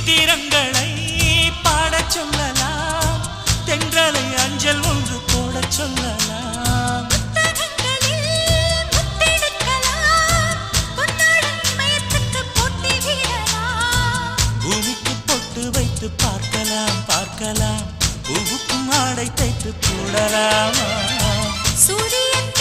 சித்திரங்களை பாடச் சொல்லலாம், தென்றலை அஞ்சல் ஒன்று போடச் சொல்லலாம். பூமிக்கு பொட்டு வைத்து பார்க்கலாம் பார்க்கலாம், பூவுக்கும் ஆடை தைத்து போடலாமா? சூரியன்